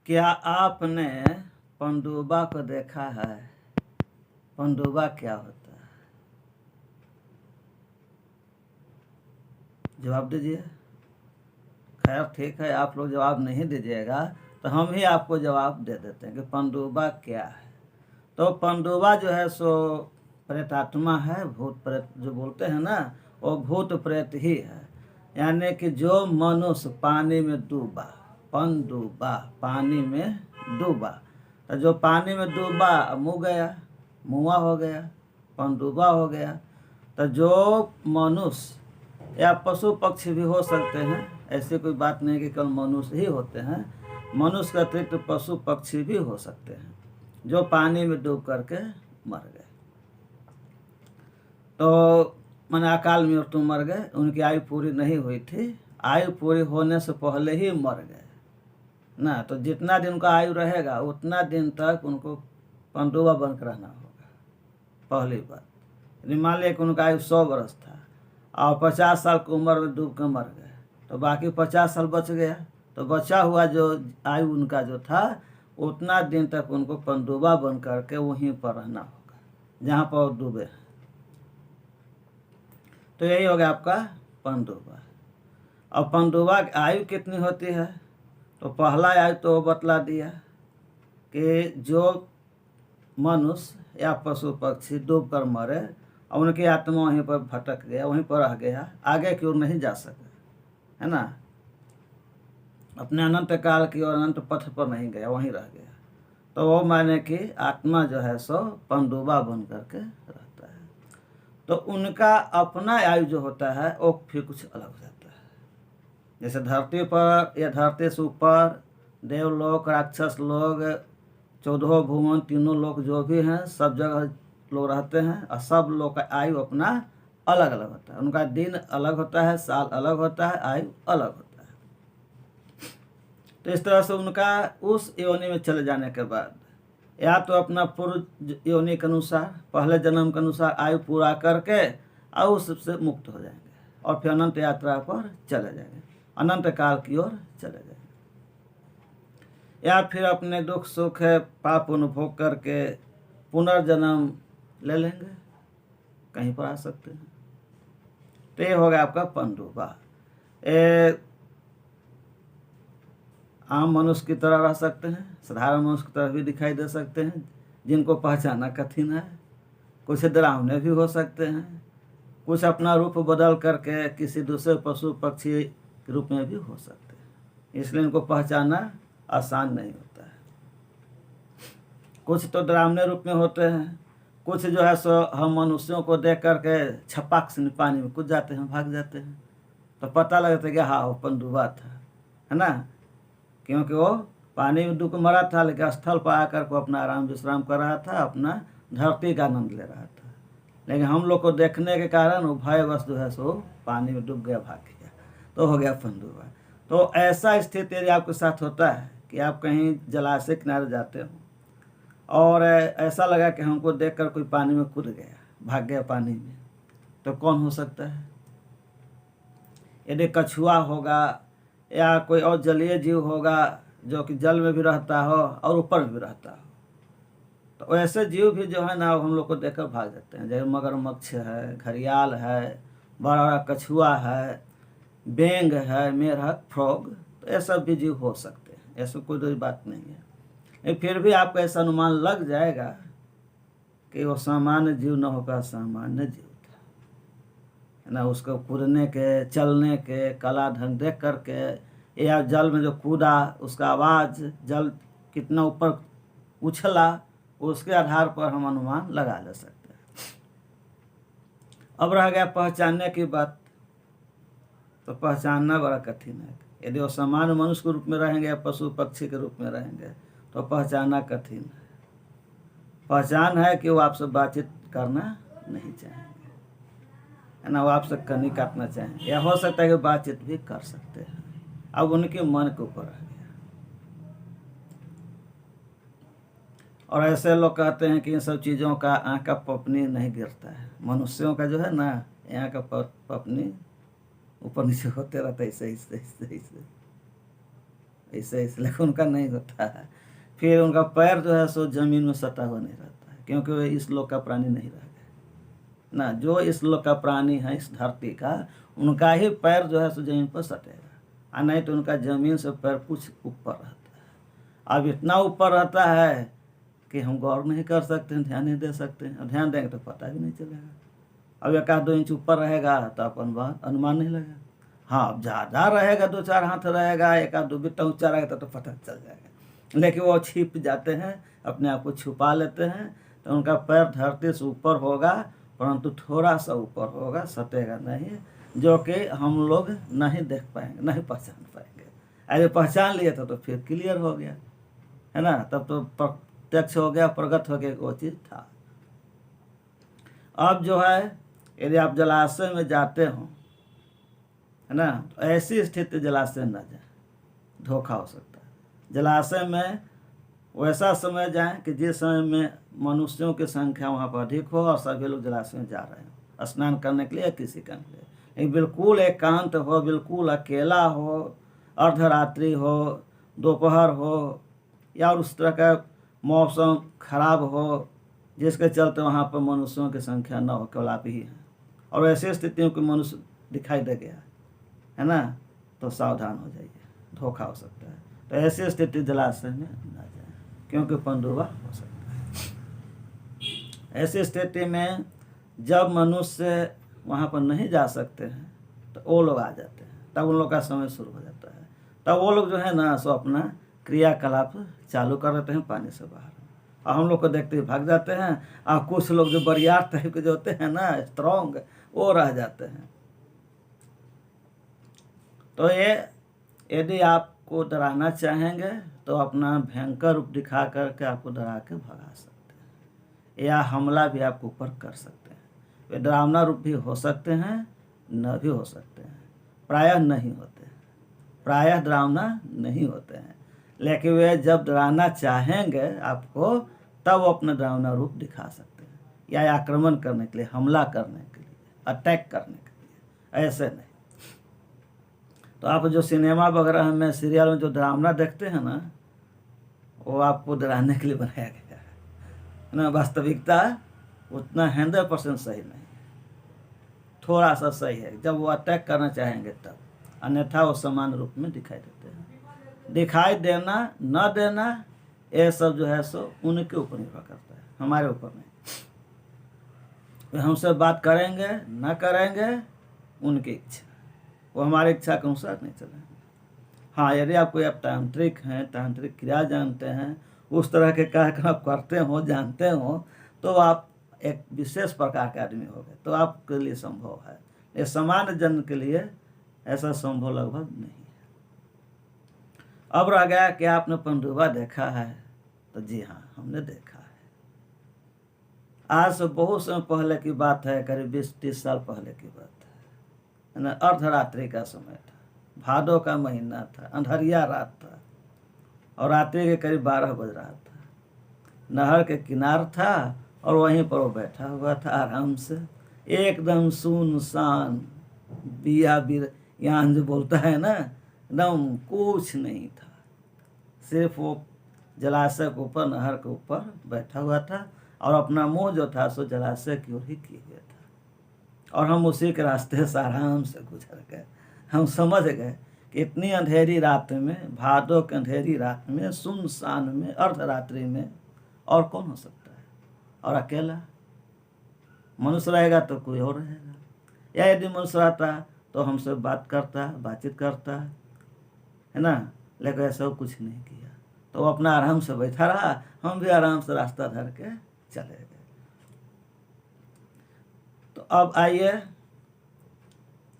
क्या आपने पनडुब्बा को देखा है? पनडुब्बा क्या होता है? जवाब दीजिए। खैर ठीक है, आप लोग जवाब नहीं दीजिएगा तो हम ही आपको जवाब दे देते हैं कि पनडुब्बा क्या है। तो पनडुब्बा जो है सो प्रेतात्मा है, भूत प्रेत जो बोलते हैं ना, वो भूत प्रेत ही है। यानी कि जो मनुष्य पानी में डूबा, पनडुब्बा पानी में डूबा, तो जो पानी में डूबा मुँह गया, मुआ हो गया, पनडुब्बा हो गया। तो जो मनुष्य या पशु पक्षी भी हो सकते हैं, ऐसी कोई बात नहीं कि केवल मनुष्य ही होते हैं, मनुष्य के अतिरिक्त पशु पक्षी भी हो सकते हैं जो पानी में डूब करके मर गए। तो मैंने अकाल मृत्यु मर गए, उनकी आयु पूरी नहीं हुई थी, आयु पूरी होने से पहले ही मर गए ना। तो जितना दिन उनका आयु रहेगा उतना दिन तक उनको पनडुब्बा बनकर रहना होगा, पहली बात। मान लिया कि उनका आयु 100 वर्ष था और 50 साल की उम्र में डूब कर मर गए, तो बाकी 50 साल बच गया। तो बचा हुआ जो आयु उनका जो था, उतना दिन तक उनको पनडुब्बा बन करके वहीं पर रहना होगा जहाँ पर वो डूबे हैं। तो यही हो गया आपका पनडुब्बा। और पनडुब्बा की आयु कितनी होती है? तो पहला आयु तो बतला दिया कि जो मनुष्य या पशु पक्षी डूब कर मरे और उनकी आत्मा वहीं पर भटक गया, वहीं पर रह गया, आगे की ओर नहीं जा सका, है ना, अपने अनंत काल की ओर अनंत पथ पर नहीं गया, वहीं रह गया। तो वो माने कि आत्मा जो है सो पनडुब्बा बन करके रहता है। तो उनका अपना आयु जो होता है वो फिर कुछ अलग हो जाता है। जैसे धरती पर या धरती से ऊपर देवलोक, राक्षस लोग, 14 भुवन, तीनों लोग जो भी हैं, सब जगह लोग रहते हैं और सब लोग का आयु अपना अलग अलग होता है। उनका दिन अलग होता है, साल अलग होता है, आयु अलग होता है। तो इस तरह से उनका उस योनि में चले जाने के बाद या तो अपना पूर्व योनि के अनुसार, पहले जन्म के अनुसार आयु पूरा करके और उससे मुक्त हो जाएंगे और फिर अनंत यात्रा पर चले जाएंगे, अनंत काल की ओर चले जाएंगे। या फिर अपने दुख सुख है पाप अनुभव करके पुनर्जन्म ले लेंगे, कहीं पर आ सकते हैं। तो ये हो गया आपका पनडुब्बा। आम मनुष्य की तरह रह सकते हैं, साधारण मनुष्य की तरह भी दिखाई दे सकते हैं, जिनको पहचानना कठिन है। कुछ डरावने भी हो सकते हैं, कुछ अपना रूप बदल करके किसी दूसरे पशु पक्षी के रूप में भी हो सकते हैं, इसलिए इनको पहचानना आसान नहीं होता है। कुछ तो डरावने रूप में होते हैं, कुछ जो है सो हम मनुष्यों को देख करके छपाक से पानी में कूद जाते हैं, भाग जाते हैं, तो पता लगता है कि हाँ वो पनडुब्बा था, है ना, क्योंकि वो पानी में डूब मरा था, लेकिन स्थल पर आकर को अपना आराम विश्राम कर रहा था, अपना धरती का आनंद ले रहा था। लेकिन हम लोग को देखने के कारण वो भयवश जो है सो पानी में डूब गया, भाग गया, तो हो गया पनडुब्बा। तो ऐसा स्थिति यदि आपके साथ होता है कि आप कहीं जलाशय किनारे जाते हो और ऐसा लगा कि हमको देखकर कोई पानी में कूद गया, भाग गया पानी में, तो कौन हो सकता है? यदि कछुआ होगा या कोई और जलीय जीव होगा जो कि जल में भी रहता हो और ऊपर भी रहता हो, तो ऐसे जीव भी जो है ना हम लोग को देखकर भाग जाते हैं। जैसे मगरमच्छ है, घड़ियाल है, बड़ा बड़ा कछुआ है, बेंग है, मेढक, फ्रॉग, तो ये सब भी जीव हो सकते हैं, ऐसी कोई बात नहीं है। लेकिन फिर भी आपको ऐसा अनुमान लग जाएगा कि वो सामान्य जीव न होकर सामान्य जीव था, है ना। उसको कूदने के, चलने के कला ढंग देख करके या जल में जो कूदा उसका आवाज़, जल कितना ऊपर उछला, उसके आधार पर हम अनुमान लगा ले सकते हैं। अब रह गया पहचानने की बात। तो पहचानना बड़ा कठिन है। यदि वो सामान्य मनुष्य के रूप में रहेंगे या पशु पक्षी के रूप में रहेंगे तो पहचानना कठिन है। पहचान है कि वो आपसे बातचीत करना नहीं चाहेंगे, है ना, वो आपसे कनी काटना चाहेंगे, या हो सकता है कि बातचीत भी कर सकते हैं। अब उनके मन के ऊपर रह गया। और ऐसे लोग कहते हैं कि इन सब चीज़ों का आँख का पपनी नहीं गिरता है। मनुष्यों का जो है ना, यहाँ का पपनी ऊपर नीचे होते रहता है, सही सही सही से। ऐसे इसलिए उनका नहीं होता है। फिर उनका पैर जो है सो जमीन में सटा हुआ नहीं रहता है, क्योंकि वे इस लोक का प्राणी नहीं रह गए ना। जो इस लोक का प्राणी है इस धरती का, उनका ही पैर जो है सो जमीन पर सटेगा, और नहीं तो उनका जमीन से पैर कुछ ऊपर रहता है। अब इतना ऊपर रहता है कि हम गौर नहीं कर सकते हैं, ध्यान नहीं दे सकते हैं, और ध्यान देंगे तो पता भी नहीं चलेगा। अब 1-2 इंच ऊपर रहेगा तो अपन बात अनुमान नहीं लगेगा। हाँ, अब ज़्यादा रहेगा, 2-4 हाथ रहेगा, 1-2 बिट्टा ऊँचा रहेगा तो पता चल जाएगा। लेकिन वो छिप जाते हैं, अपने आप को छुपा लेते हैं, तो उनका पैर धरती से ऊपर होगा, परंतु थोड़ा सा ऊपर होगा, सटेगा नहीं, जो कि हम लोग नहीं देख पाएंगे, नहीं पहचान पाएंगे। अरे पहचान लिए तो फिर क्लियर हो गया, है ना, तब तो प्रत्यक्ष हो गया, प्रगट हो गया वो चीज़ था। अब जो है, यदि आप जलाशय में जाते हो, है ना, तो ऐसी स्थिति जलाशय न जाए, धोखा हो सकता है। जलाशय में वैसा समय जाएं कि जिस समय में मनुष्यों की संख्या वहाँ पर अधिक हो और सभी लोग जलाशय में जा रहे हो स्नान करने के लिए या किसी काम के लिए। लेकिन बिल्कुल एकांत हो, बिल्कुल अकेला हो, अर्धरात्रि हो, दोपहर हो, या उस तरह का मौसम खराब हो जिसके चलते वहाँ पर मनुष्यों की संख्या न हो, केवल आप ही हैं, और ऐसी स्थितियों के मनुष्य दिखाई दे गया, है ना, तो सावधान हो जाइए, धोखा हो सकता है। तो ऐसी स्थिति जलाशय में ना जाए, क्योंकि पनडुब्बा हो सकता है। ऐसी स्थिति में जब मनुष्य वहाँ पर नहीं जा सकते हैं तो वो लोग आ जाते हैं, तब उन लोग का समय शुरू हो जाता है। तब वो लोग जो है ना सो अपना क्रियाकलाप चालू कर देते हैं पानी से बाहर, और हम लोग को देखते ही भाग जाते हैं। और कुछ लोग जो बरियार टाइप के जो होते हैं ना, स्ट्रॉन्ग, वो रह जाते हैं। तो ये यदि आपको डराना चाहेंगे तो अपना भयंकर रूप दिखा करके आपको डरा के भगा सकते हैं, या हमला भी आपके ऊपर कर सकते हैं। वे डरावना रूप भी हो सकते हैं, न भी हो सकते हैं, प्रायः नहीं होते, प्रायः डरावना नहीं होते हैं। लेकिन वे जब डराना चाहेंगे आपको, तब वो अपना डरावना रूप दिखा सकते हैं, या आक्रमण करने के लिए, हमला करने के लिए, अटैक करने के लिए, ऐसे नहीं। तो आप जो सिनेमा वगैरह में, सीरियल में जो डरावना देखते हैं ना, वो आपको डराने के लिए बनाया गया है ना। वास्तविकता उतना 100% सही नहीं, थोड़ा सा सही है जब वो अटैक करना चाहेंगे तब, अन्यथा वो समान रूप में दिखाई देते हैं। दिखाई देना न देना ये सब जो है सो उनके ऊपर निर्भर करता है, हमारे ऊपर नहीं। वे हमसे बात करेंगे न करेंगे उनकी इच्छा, वो हमारी इच्छा के अनुसार नहीं चलेंगे। हाँ, यदि आप कोई आप तांत्रिक हैं, तांत्रिक क्रिया जानते हैं, उस तरह के कार्यक्रम आप करते हो, जानते हो, तो आप एक विशेष प्रकार के आदमी हो गए, तो आपके लिए संभव है। ये सामान्य जन के लिए ऐसा संभव लगभग नहीं है। अब रह गया कि आपने पनडुब्बा देखा है, तो जी हाँ, हमने देखा है। आज से बहुत समय पहले की बात है, करीब 20-30 साल पहले की बात है ना। अर्धरात्रि का समय था, भादों का महीना था, अंधरिया रात था, और रात्रि के करीब 12 बज रहा था। नहर के किनार था, और वहीं पर वो बैठा हुआ था आराम से, एकदम सुनसान, बिया बिर यहाँ जो बोलता है ना, एकदम कुछ नहीं था। सिर्फ वो जलाशय के ऊपर, नहर के ऊपर बैठा हुआ था, और अपना मुंह जो था सो जलाशय की ओर ही किए हुए था। और हम उसी के रास्ते से आराम से गुजर गए। हम समझ गए कि इतनी अंधेरी रात में, भादों की अंधेरी रात में, सुनसान में, अर्धरात्रि में और कौन हो सकता है, और अकेला। मनुष्य रहेगा तो कोई और रहेगा, या यदि मनुष्य रहता तो हमसे बात करता, बातचीत करता, है ना। लेकिन ऐसा कुछ नहीं किया, तो वो अपना आराम से बैठा रहा, हम भी आराम से रास्ता धर के चले गए। तो अब आइए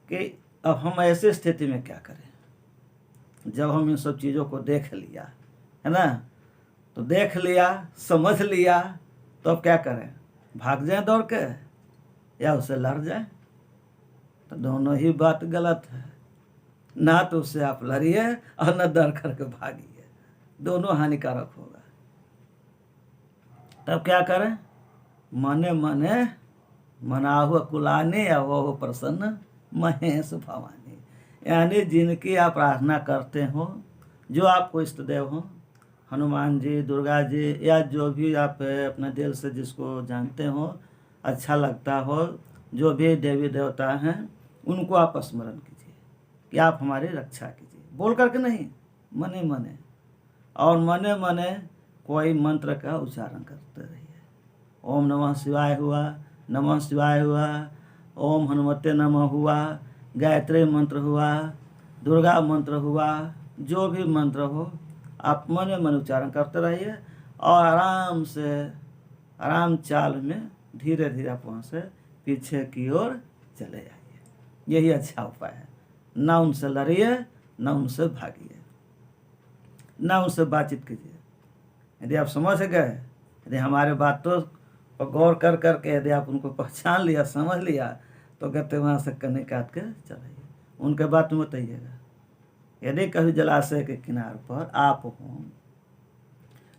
कि अब हम ऐसी स्थिति में क्या करें। जब हम इन सब चीज़ों को देख लिया, है ना, तो देख लिया, समझ लिया, तो अब क्या करें, भाग जाएं दौड़ के, या उससे लड़ जाएं। तो दोनों ही बात गलत है। ना तो उससे आप लड़िए और न डर करके भागिए, दोनों हानिकारक होगा। तब क्या करें, मने मने मनाहु कुलाने या वो प्रसन्न महेश भवानी, यानी जिनकी आप प्रार्थना करते हो, जो आपको इष्ट देव हों, हनुमान जी, दुर्गा जी, या जो भी आप अपने दिल से जिसको जानते हो, अच्छा लगता हो, जो भी देवी देवता हैं उनको आप स्मरण कीजिए कि आप हमारी रक्षा कीजिए, बोल करके नहीं, मने मने, और मने मने कोई मंत्र का उच्चारण करते रहिए। ओम नमः शिवाय हुआ, नमः शिवाय हुआ, ओम हनुमते नमः हुआ, गायत्री मंत्र हुआ, दुर्गा मंत्र हुआ, जो भी मंत्र हो आप मने मन उच्चारण करते रहिए और आराम से, आराम चाल में धीरे धीरे आप वहाँ से पीछे की ओर चले जाइए। यही अच्छा उपाय है। ना उनसे लड़िए, ना उनसे भागिए, ना उनसे बातचीत कीजिए। यदि आप समझ गए, यदि हमारे बातों पर गौर कर करके यदि आप उनको पहचान लिया, समझ लिया, तो कहते वहाँ से कन्नी काट के चलाइए, उनके बात में बताइएगा। यदि कभी जलाशय के किनारे पर आप हों,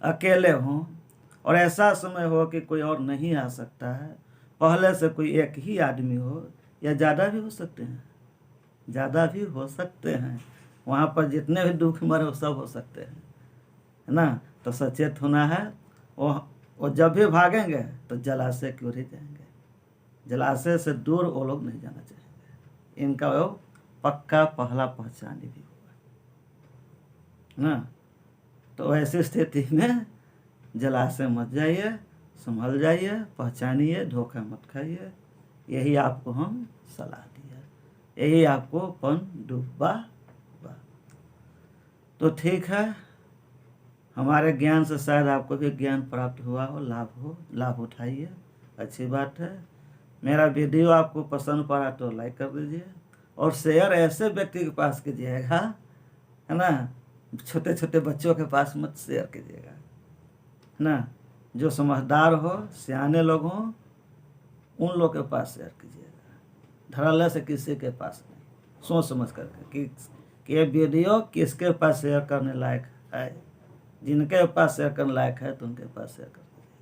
अकेले हों, और ऐसा समय हो कि कोई और नहीं आ सकता है, पहले से कोई एक ही आदमी हो, या ज़्यादा भी हो सकते हैं, ज़्यादा भी हो सकते हैं, वहाँ पर जितने भी दुख मरे वो सब हो सकते हैं, है ना। तो सचेत होना है। वो जब भी भागेंगे तो जलाशय की ओर ही जाएंगे, जलाशय से दूर वो लोग नहीं जाना चाहेंगे। इनका वो पक्का पहला पहचान भी होगा ना। तो ऐसी स्थिति में जलाशय मत जाइए, संभल जाइए, पहचानिए, धोखा मत खाइए। यही आपको हम सलाह दिया, यही आपको पन डूबा। तो ठीक है, हमारे ज्ञान से शायद आपको भी ज्ञान प्राप्त हुआ हो, लाभ उठाइए, अच्छी बात है। मेरा वीडियो आपको पसंद पड़ा तो लाइक कर दीजिए, और शेयर ऐसे व्यक्ति के पास कीजिएगा, है ना, छोटे छोटे बच्चों के पास मत शेयर कीजिएगा, है ना। जो समझदार हो, सियाने लोग हों, उन लोग के पास शेयर कीजिएगा, धड़ल्ले से किसी के पास नहीं, सोच समझ करके कि ये वीडियो किसके पास शेयर करने लायक है। जिनके पास शेयर करने लायक है तो उनके पास शेयर कर दीजिए।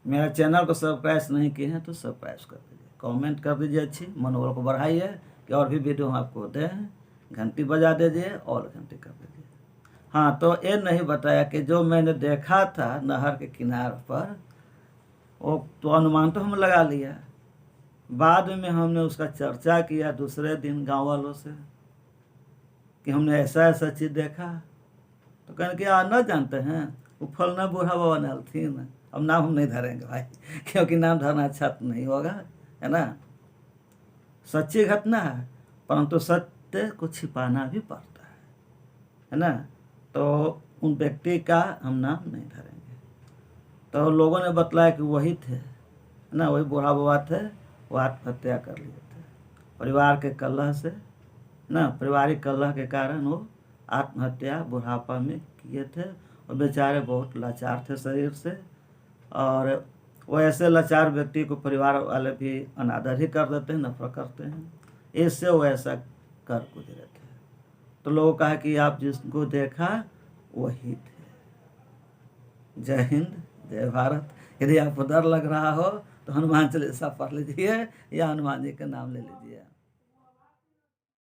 मेरा चैनल को सब्सक्राइब नहीं किए हैं तो सब्सक्राइब कर दीजिए, कमेंट कर दीजिए, अच्छी मनोबल को बढ़ाइए कि और भी वीडियो हम आपको दें। घंटी बजा दीजिए और घंटी कर दीजिए। हाँ, तो ये नहीं बताया कि जो मैंने देखा था नहर के किनारे पर, वो तो अनुमान तो हम लगा लिया, बाद में हमने उसका चर्चा किया दूसरे दिन गांव वालों से कि हमने ऐसा ऐसा चीज़ देखा। तो कहने कि न जानते हैं, वो फलना बूढ़ा बाबा नलथीन। अब नाम हम नहीं धरेंगे भाई, क्योंकि नाम धरना अच्छा तो नहीं होगा, है ना। सच्ची घटना है, परंतु सत्य को छिपाना भी पड़ता है ना। तो उन व्यक्ति का हम नाम नहीं धरेंगे। तो लोगों ने बतलाया कि वही थे, है ना, वही बूढ़ा बाबा थे, वो आत्महत्या कर लिए थे परिवार के कलह से ना, पारिवारिक कलह के कारण वो आत्महत्या बुढ़ापा में किए थे। और बेचारे बहुत लाचार थे शरीर से, और वो ऐसे लाचार व्यक्ति को परिवार वाले भी अनादर ही कर देते हैं, नफरत करते हैं, इससे वो ऐसा कर गुजरे थे। तो लोगों कहा कि आप जिसको देखा वही थे। जय हिंद, जय भारत। यदि आपको डर लग रहा हो तो हनुमान चालीसा पढ़ लीजिए या हनुमान जी का नाम ले लीजिए।